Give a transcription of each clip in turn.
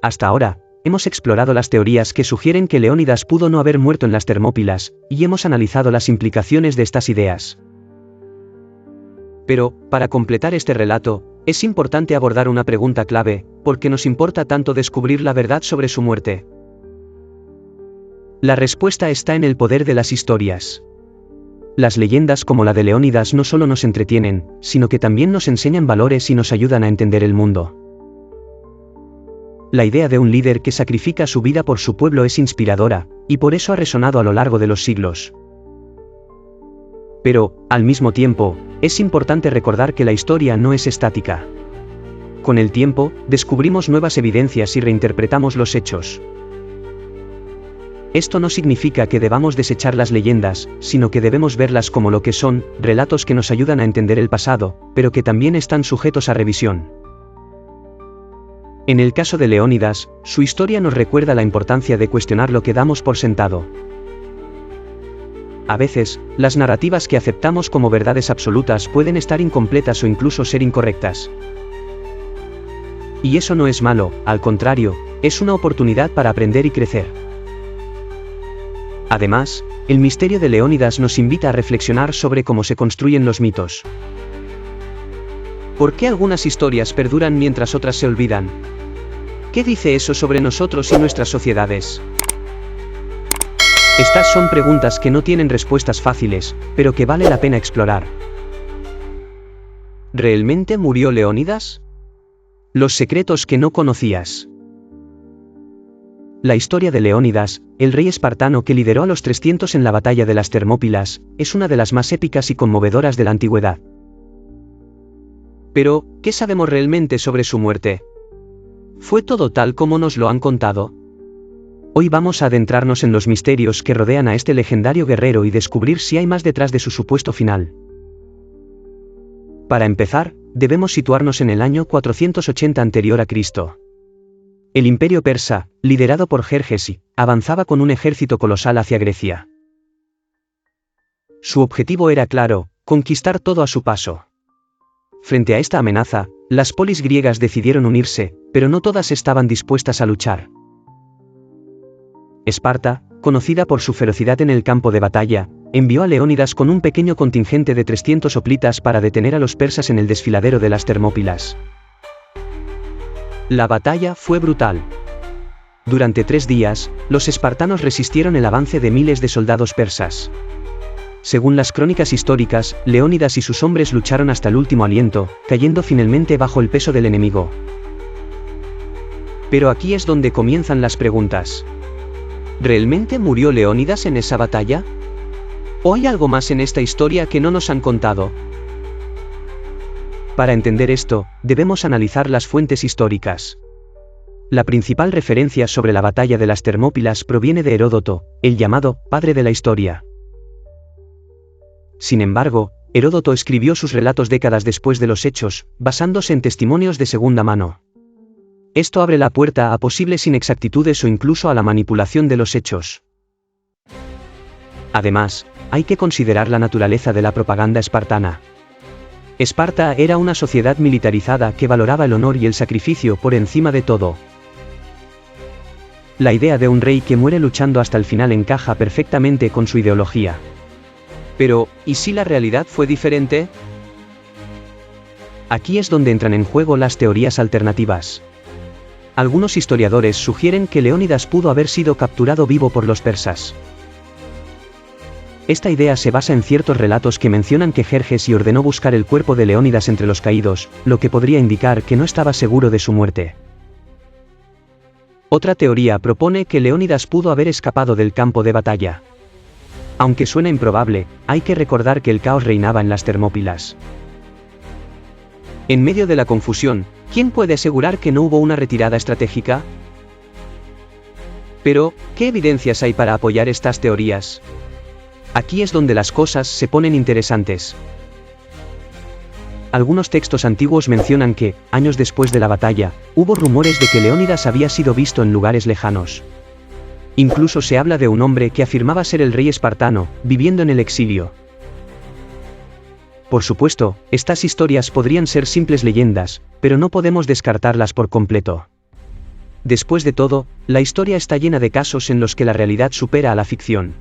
Hasta ahora, hemos explorado las teorías que sugieren que Leónidas pudo no haber muerto en las Termópilas, y hemos analizado las implicaciones de estas ideas. Pero, para completar este relato, es importante abordar una pregunta clave: ¿por qué nos importa tanto descubrir la verdad sobre su muerte? La respuesta está en el poder de las historias. Las leyendas como la de Leónidas no solo nos entretienen, sino que también nos enseñan valores y nos ayudan a entender el mundo. La idea de un líder que sacrifica su vida por su pueblo es inspiradora, y por eso ha resonado a lo largo de los siglos. Pero, al mismo tiempo, es importante recordar que la historia no es estática. Con el tiempo, descubrimos nuevas evidencias y reinterpretamos los hechos. Esto no significa que debamos desechar las leyendas, sino que debemos verlas como lo que son: relatos que nos ayudan a entender el pasado, pero que también están sujetos a revisión. En el caso de Leónidas, su historia nos recuerda la importancia de cuestionar lo que damos por sentado. A veces, las narrativas que aceptamos como verdades absolutas pueden estar incompletas o incluso ser incorrectas. Y eso no es malo, al contrario, es una oportunidad para aprender y crecer. Además, el misterio de Leónidas nos invita a reflexionar sobre cómo se construyen los mitos. ¿Por qué algunas historias perduran mientras otras se olvidan? ¿Qué dice eso sobre nosotros y nuestras sociedades? Estas son preguntas que no tienen respuestas fáciles, pero que vale la pena explorar. ¿Realmente murió Leónidas? Los secretos que no conocías. La historia de Leónidas, el rey espartano que lideró a los 300 en la batalla de las Termópilas, es una de las más épicas y conmovedoras de la antigüedad. Pero, ¿qué sabemos realmente sobre su muerte? ¿Fue todo tal como nos lo han contado? Hoy vamos a adentrarnos en los misterios que rodean a este legendario guerrero y descubrir si hay más detrás de su supuesto final. Para empezar, debemos situarnos en el año 480 a.C. El imperio persa, liderado por Jerjes, avanzaba con un ejército colosal hacia Grecia. Su objetivo era claro: conquistar todo a su paso. Frente a esta amenaza, las polis griegas decidieron unirse, pero no todas estaban dispuestas a luchar. Esparta, conocida por su ferocidad en el campo de batalla, envió a Leónidas con un pequeño contingente de 300 hoplitas para detener a los persas en el desfiladero de las Termópilas. La batalla fue brutal. Durante 3 días, los espartanos resistieron el avance de miles de soldados persas. Según las crónicas históricas, Leónidas y sus hombres lucharon hasta el último aliento, cayendo finalmente bajo el peso del enemigo. Pero aquí es donde comienzan las preguntas. ¿Realmente murió Leónidas en esa batalla? ¿O hay algo más en esta historia que no nos han contado? Para entender esto, debemos analizar las fuentes históricas. La principal referencia sobre la batalla de las Termópilas proviene de Heródoto, el llamado padre de la historia. Sin embargo, Heródoto escribió sus relatos décadas después de los hechos, basándose en testimonios de segunda mano. Esto abre la puerta a posibles inexactitudes o incluso a la manipulación de los hechos. Además, hay que considerar la naturaleza de la propaganda espartana. Esparta era una sociedad militarizada que valoraba el honor y el sacrificio por encima de todo. La idea de un rey que muere luchando hasta el final encaja perfectamente con su ideología. Pero, ¿y si la realidad fue diferente? Aquí es donde entran en juego las teorías alternativas. Algunos historiadores sugieren que Leónidas pudo haber sido capturado vivo por los persas. Esta idea se basa en ciertos relatos que mencionan que Jerjes ordenó buscar el cuerpo de Leónidas entre los caídos, lo que podría indicar que no estaba seguro de su muerte. Otra teoría propone que Leónidas pudo haber escapado del campo de batalla. Aunque suena improbable, hay que recordar que el caos reinaba en las Termópilas. En medio de la confusión, ¿quién puede asegurar que no hubo una retirada estratégica? Pero, ¿qué evidencias hay para apoyar estas teorías? Aquí es donde las cosas se ponen interesantes. Algunos textos antiguos mencionan que, años después de la batalla, hubo rumores de que Leónidas había sido visto en lugares lejanos. Incluso se habla de un hombre que afirmaba ser el rey espartano, viviendo en el exilio. Por supuesto, estas historias podrían ser simples leyendas, pero no podemos descartarlas por completo. Después de todo, la historia está llena de casos en los que la realidad supera a la ficción.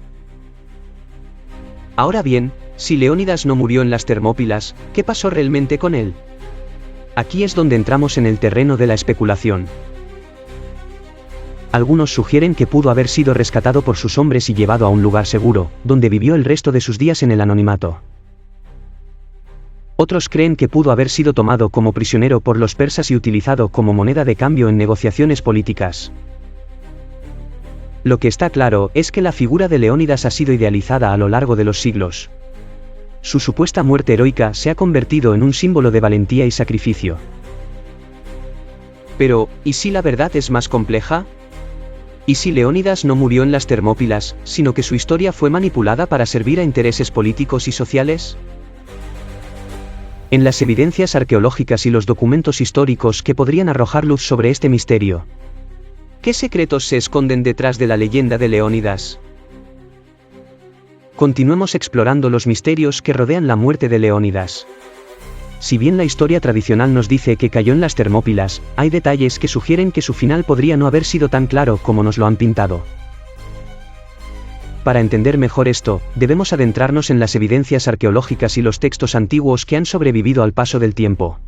Ahora bien, si Leónidas no murió en las Termópilas, ¿qué pasó realmente con él? Aquí es donde entramos en el terreno de la especulación. Algunos sugieren que pudo haber sido rescatado por sus hombres y llevado a un lugar seguro, donde vivió el resto de sus días en el anonimato. Otros creen que pudo haber sido tomado como prisionero por los persas y utilizado como moneda de cambio en negociaciones políticas. Lo que está claro es que la figura de Leónidas ha sido idealizada a lo largo de los siglos. Su supuesta muerte heroica se ha convertido en un símbolo de valentía y sacrificio. Pero, ¿y si la verdad es más compleja? ¿Y si Leónidas no murió en las Termópilas, sino que su historia fue manipulada para servir a intereses políticos y sociales? En las evidencias arqueológicas y los documentos históricos que podrían arrojar luz sobre este misterio. ¿Qué secretos se esconden detrás de la leyenda de Leónidas? Continuemos explorando los misterios que rodean la muerte de Leónidas. Si bien la historia tradicional nos dice que cayó en las Termópilas, hay detalles que sugieren que su final podría no haber sido tan claro como nos lo han pintado. Para entender mejor esto, debemos adentrarnos en las evidencias arqueológicas y los textos antiguos que han sobrevivido al paso del tiempo.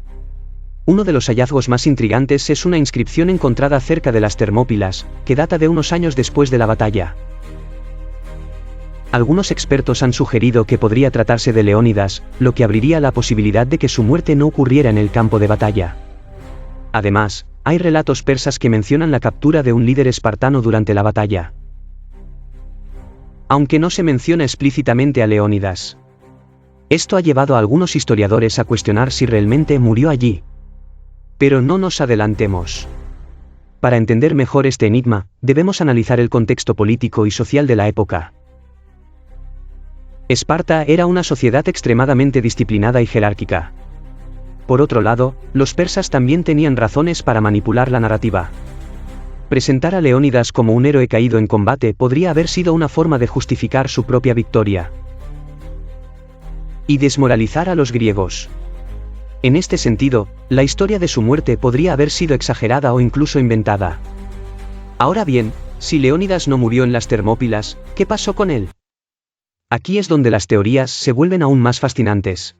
Uno de los hallazgos más intrigantes es una inscripción encontrada cerca de las Termópilas, que data de unos años después de la batalla. Algunos expertos han sugerido que podría tratarse de Leónidas, lo que abriría la posibilidad de que su muerte no ocurriera en el campo de batalla. Además, hay relatos persas que mencionan la captura de un líder espartano durante la batalla. Aunque no se menciona explícitamente a Leónidas. Esto ha llevado a algunos historiadores a cuestionar si realmente murió allí. Pero no nos adelantemos. Para entender mejor este enigma, debemos analizar el contexto político y social de la época. Esparta era una sociedad extremadamente disciplinada y jerárquica. Por otro lado, los persas también tenían razones para manipular la narrativa. Presentar a Leónidas como un héroe caído en combate podría haber sido una forma de justificar su propia victoria. Y desmoralizar a los griegos. En este sentido, la historia de su muerte podría haber sido exagerada o incluso inventada. Ahora bien, si Leónidas no murió en las Termópilas, ¿qué pasó con él? Aquí es donde las teorías se vuelven aún más fascinantes.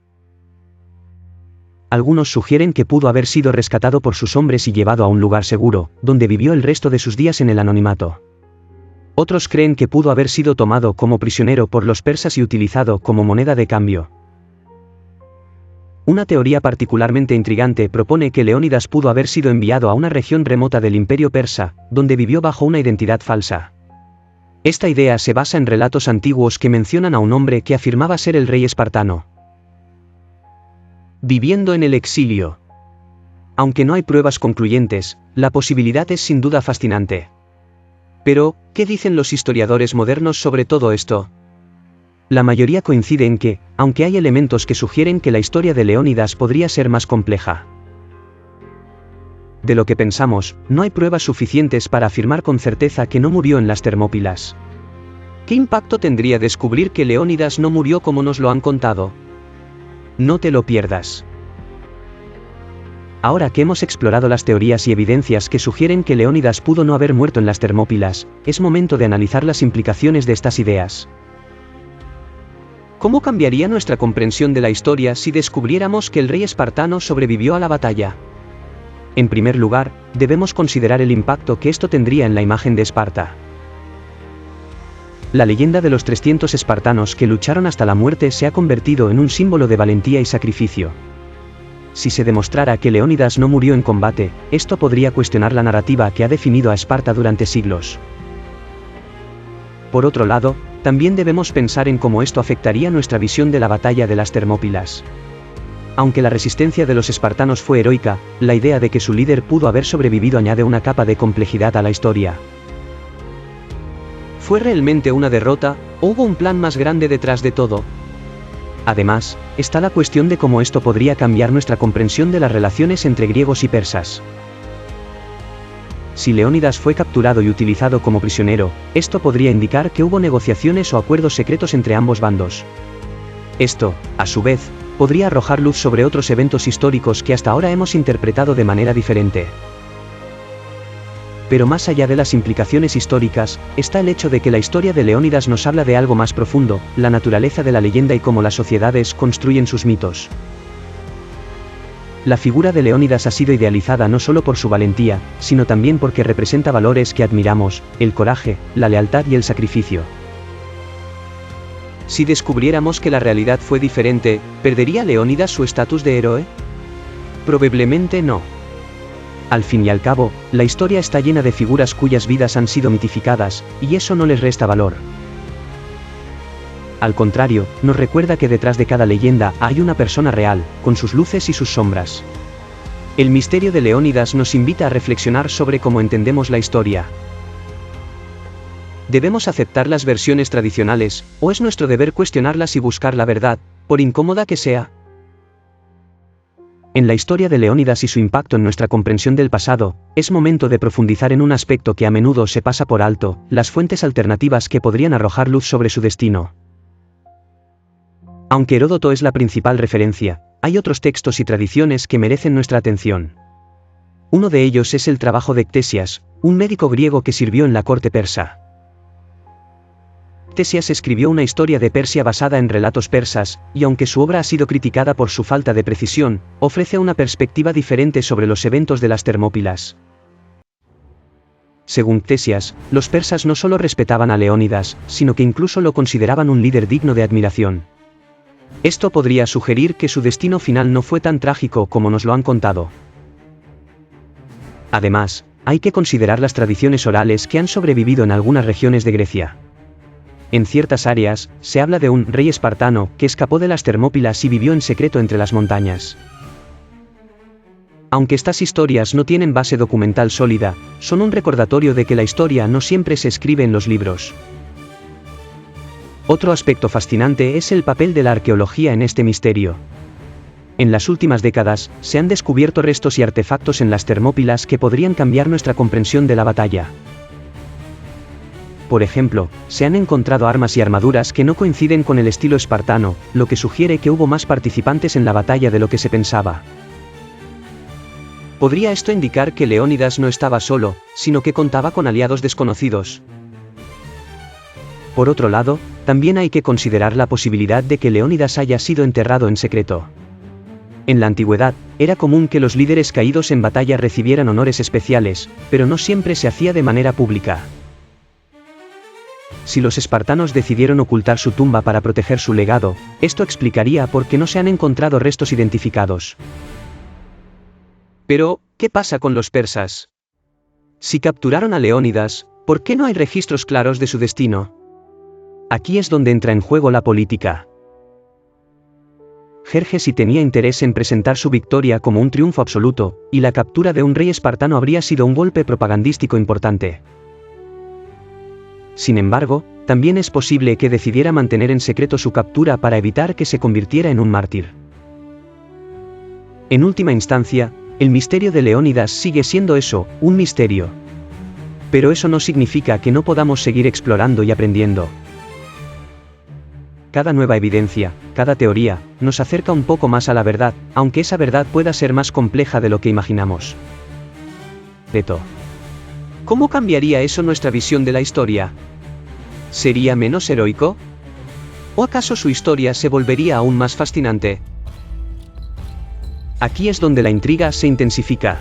Algunos sugieren que pudo haber sido rescatado por sus hombres y llevado a un lugar seguro, donde vivió el resto de sus días en el anonimato. Otros creen que pudo haber sido tomado como prisionero por los persas y utilizado como moneda de cambio. Una teoría particularmente intrigante propone que Leónidas pudo haber sido enviado a una región remota del Imperio Persa, donde vivió bajo una identidad falsa. Esta idea se basa en relatos antiguos que mencionan a un hombre que afirmaba ser el rey espartano. Viviendo en el exilio. Aunque no hay pruebas concluyentes, la posibilidad es sin duda fascinante. Pero, ¿qué dicen los historiadores modernos sobre todo esto? La mayoría coincide en que, aunque hay elementos que sugieren que la historia de Leónidas podría ser más compleja de lo que pensamos, no hay pruebas suficientes para afirmar con certeza que no murió en las Termópilas. ¿Qué impacto tendría descubrir que Leónidas no murió como nos lo han contado? No te lo pierdas. Ahora que hemos explorado las teorías y evidencias que sugieren que Leónidas pudo no haber muerto en las Termópilas, es momento de analizar las implicaciones de estas ideas. ¿Cómo cambiaría nuestra comprensión de la historia si descubriéramos que el rey espartano sobrevivió a la batalla? En primer lugar, debemos considerar el impacto que esto tendría en la imagen de Esparta. La leyenda de los 300 espartanos que lucharon hasta la muerte se ha convertido en un símbolo de valentía y sacrificio. Si se demostrara que Leónidas no murió en combate, esto podría cuestionar la narrativa que ha definido a Esparta durante siglos. Por otro lado, también debemos pensar en cómo esto afectaría nuestra visión de la batalla de las Termópilas. Aunque la resistencia de los espartanos fue heroica, la idea de que su líder pudo haber sobrevivido añade una capa de complejidad a la historia. ¿Fue realmente una derrota, o hubo un plan más grande detrás de todo? Además, está la cuestión de cómo esto podría cambiar nuestra comprensión de las relaciones entre griegos y persas. Si Leónidas fue capturado y utilizado como prisionero, esto podría indicar que hubo negociaciones o acuerdos secretos entre ambos bandos. Esto, a su vez, podría arrojar luz sobre otros eventos históricos que hasta ahora hemos interpretado de manera diferente. Pero más allá de las implicaciones históricas, está el hecho de que la historia de Leónidas nos habla de algo más profundo, la naturaleza de la leyenda y cómo las sociedades construyen sus mitos. La figura de Leónidas ha sido idealizada no solo por su valentía, sino también porque representa valores que admiramos, el coraje, la lealtad y el sacrificio. Si descubriéramos que la realidad fue diferente, ¿perdería Leónidas su estatus de héroe? Probablemente no. Al fin y al cabo, la historia está llena de figuras cuyas vidas han sido mitificadas, y eso no les resta valor. Al contrario, nos recuerda que detrás de cada leyenda hay una persona real, con sus luces y sus sombras. El misterio de Leónidas nos invita a reflexionar sobre cómo entendemos la historia. ¿Debemos aceptar las versiones tradicionales, o es nuestro deber cuestionarlas y buscar la verdad, por incómoda que sea? En la historia de Leónidas y su impacto en nuestra comprensión del pasado, es momento de profundizar en un aspecto que a menudo se pasa por alto, las fuentes alternativas que podrían arrojar luz sobre su destino. Aunque Heródoto es la principal referencia, hay otros textos y tradiciones que merecen nuestra atención. Uno de ellos es el trabajo de Ctesias, un médico griego que sirvió en la corte persa. Ctesias escribió una historia de Persia basada en relatos persas, y aunque su obra ha sido criticada por su falta de precisión, ofrece una perspectiva diferente sobre los eventos de las Termópilas. Según Ctesias, los persas no solo respetaban a Leónidas, sino que incluso lo consideraban un líder digno de admiración. Esto podría sugerir que su destino final no fue tan trágico como nos lo han contado. Además, hay que considerar las tradiciones orales que han sobrevivido en algunas regiones de Grecia. En ciertas áreas, se habla de un rey espartano que escapó de las Termópilas y vivió en secreto entre las montañas. Aunque estas historias no tienen base documental sólida, son un recordatorio de que la historia no siempre se escribe en los libros. Otro aspecto fascinante es el papel de la arqueología en este misterio. En las últimas décadas, se han descubierto restos y artefactos en las Termópilas que podrían cambiar nuestra comprensión de la batalla. Por ejemplo, se han encontrado armas y armaduras que no coinciden con el estilo espartano, lo que sugiere que hubo más participantes en la batalla de lo que se pensaba. ¿Podría esto indicar que Leónidas no estaba solo, sino que contaba con aliados desconocidos? Por otro lado, también hay que considerar la posibilidad de que Leónidas haya sido enterrado en secreto. En la antigüedad, era común que los líderes caídos en batalla recibieran honores especiales, pero no siempre se hacía de manera pública. Si los espartanos decidieron ocultar su tumba para proteger su legado, esto explicaría por qué no se han encontrado restos identificados. Pero, ¿qué pasa con los persas? Si capturaron a Leónidas, ¿por qué no hay registros claros de su destino? Aquí es donde entra en juego la política. Jerjes tenía interés en presentar su victoria como un triunfo absoluto, y la captura de un rey espartano habría sido un golpe propagandístico importante. Sin embargo, también es posible que decidiera mantener en secreto su captura para evitar que se convirtiera en un mártir. En última instancia, el misterio de Leónidas sigue siendo eso, un misterio. Pero eso no significa que no podamos seguir explorando y aprendiendo. Cada nueva evidencia, cada teoría, nos acerca un poco más a la verdad, aunque esa verdad pueda ser más compleja de lo que imaginamos. Reto. ¿Cómo cambiaría eso nuestra visión de la historia? ¿Sería menos heroico? ¿O acaso su historia se volvería aún más fascinante? Aquí es donde la intriga se intensifica.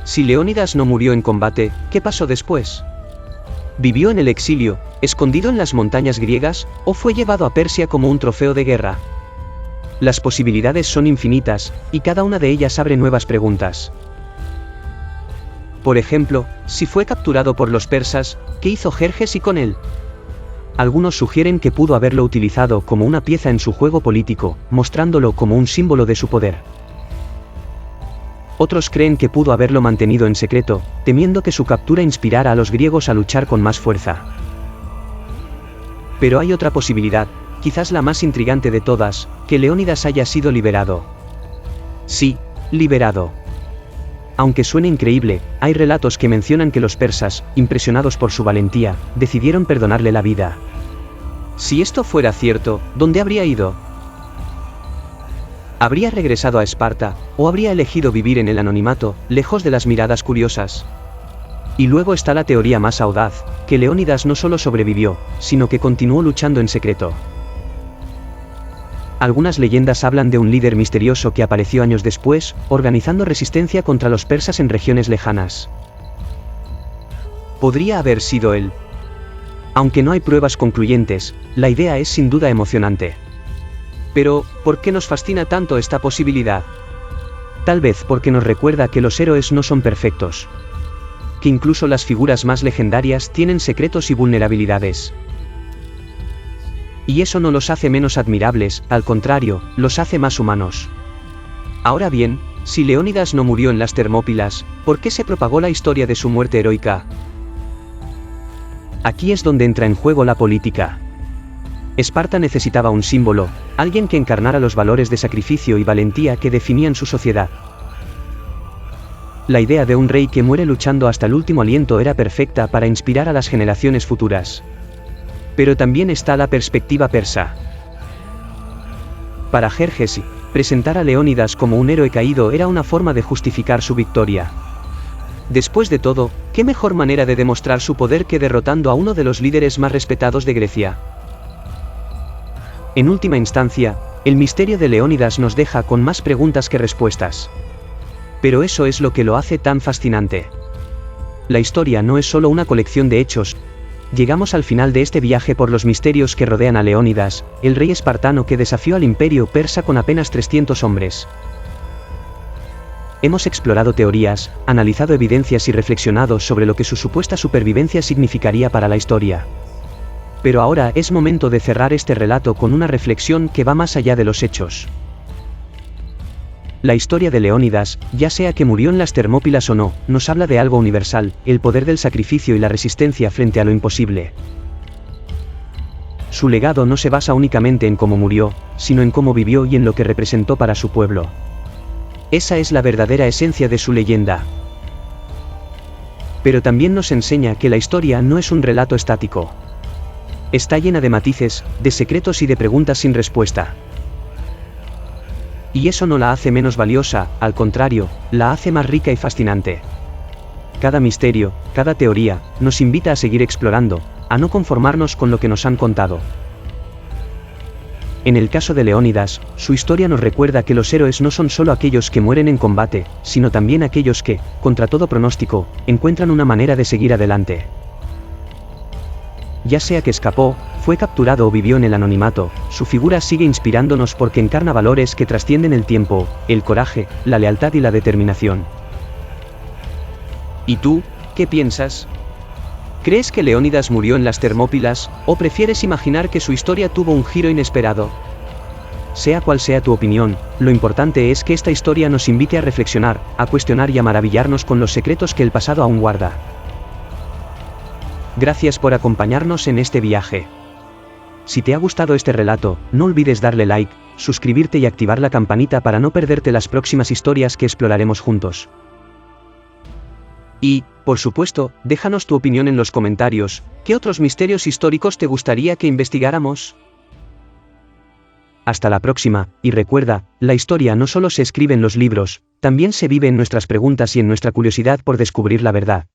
Si Leónidas no murió en combate, ¿qué pasó después? ¿Vivió en el exilio, escondido en las montañas griegas, o fue llevado a Persia como un trofeo de guerra? Las posibilidades son infinitas, y cada una de ellas abre nuevas preguntas. Por ejemplo, si fue capturado por los persas, ¿qué hizo Jerjes con él? Algunos sugieren que pudo haberlo utilizado como una pieza en su juego político, mostrándolo como un símbolo de su poder. Otros creen que pudo haberlo mantenido en secreto, temiendo que su captura inspirara a los griegos a luchar con más fuerza. Pero hay otra posibilidad, quizás la más intrigante de todas, que Leónidas haya sido liberado. Sí, liberado. Aunque suene increíble, hay relatos que mencionan que los persas, impresionados por su valentía, decidieron perdonarle la vida. Si esto fuera cierto, ¿dónde habría ido? ¿Habría regresado a Esparta, o habría elegido vivir en el anonimato, lejos de las miradas curiosas? Y luego está la teoría más audaz, que Leónidas no solo sobrevivió, sino que continuó luchando en secreto. Algunas leyendas hablan de un líder misterioso que apareció años después, organizando resistencia contra los persas en regiones lejanas. Podría haber sido él. Aunque no hay pruebas concluyentes, la idea es sin duda emocionante. Pero, ¿por qué nos fascina tanto esta posibilidad? Tal vez porque nos recuerda que los héroes no son perfectos. Que incluso las figuras más legendarias tienen secretos y vulnerabilidades. Y eso no los hace menos admirables, al contrario, los hace más humanos. Ahora bien, si Leónidas no murió en las Termópilas, ¿por qué se propagó la historia de su muerte heroica? Aquí es donde entra en juego la política. Esparta necesitaba un símbolo, alguien que encarnara los valores de sacrificio y valentía que definían su sociedad. La idea de un rey que muere luchando hasta el último aliento era perfecta para inspirar a las generaciones futuras. Pero también está la perspectiva persa. Para Jerjes, presentar a Leónidas como un héroe caído era una forma de justificar su victoria. Después de todo, ¿qué mejor manera de demostrar su poder que derrotando a uno de los líderes más respetados de Grecia? En última instancia, el misterio de Leónidas nos deja con más preguntas que respuestas. Pero eso es lo que lo hace tan fascinante. La historia no es solo una colección de hechos. Llegamos al final de este viaje por los misterios que rodean a Leónidas, el rey espartano que desafió al imperio persa con apenas 300 hombres. Hemos explorado teorías, analizado evidencias y reflexionado sobre lo que su supuesta supervivencia significaría para la historia. Pero ahora es momento de cerrar este relato con una reflexión que va más allá de los hechos. La historia de Leónidas, ya sea que murió en las Termópilas o no, nos habla de algo universal, el poder del sacrificio y la resistencia frente a lo imposible. Su legado no se basa únicamente en cómo murió, sino en cómo vivió y en lo que representó para su pueblo. Esa es la verdadera esencia de su leyenda. Pero también nos enseña que la historia no es un relato estático. Está llena de matices, de secretos y de preguntas sin respuesta. Y eso no la hace menos valiosa, al contrario, la hace más rica y fascinante. Cada misterio, cada teoría, nos invita a seguir explorando, a no conformarnos con lo que nos han contado. En el caso de Leónidas, su historia nos recuerda que los héroes no son solo aquellos que mueren en combate, sino también aquellos que, contra todo pronóstico, encuentran una manera de seguir adelante. Ya sea que escapó, fue capturado o vivió en el anonimato, su figura sigue inspirándonos porque encarna valores que trascienden el tiempo, el coraje, la lealtad y la determinación. ¿Y tú, qué piensas? ¿Crees que Leónidas murió en las Termópilas, o prefieres imaginar que su historia tuvo un giro inesperado? Sea cual sea tu opinión, lo importante es que esta historia nos invite a reflexionar, a cuestionar y a maravillarnos con los secretos que el pasado aún guarda. Gracias por acompañarnos en este viaje. Si te ha gustado este relato, no olvides darle like, suscribirte y activar la campanita para no perderte las próximas historias que exploraremos juntos. Y, por supuesto, déjanos tu opinión en los comentarios. ¿Qué otros misterios históricos te gustaría que investigáramos? Hasta la próxima, y recuerda, la historia no solo se escribe en los libros, también se vive en nuestras preguntas y en nuestra curiosidad por descubrir la verdad.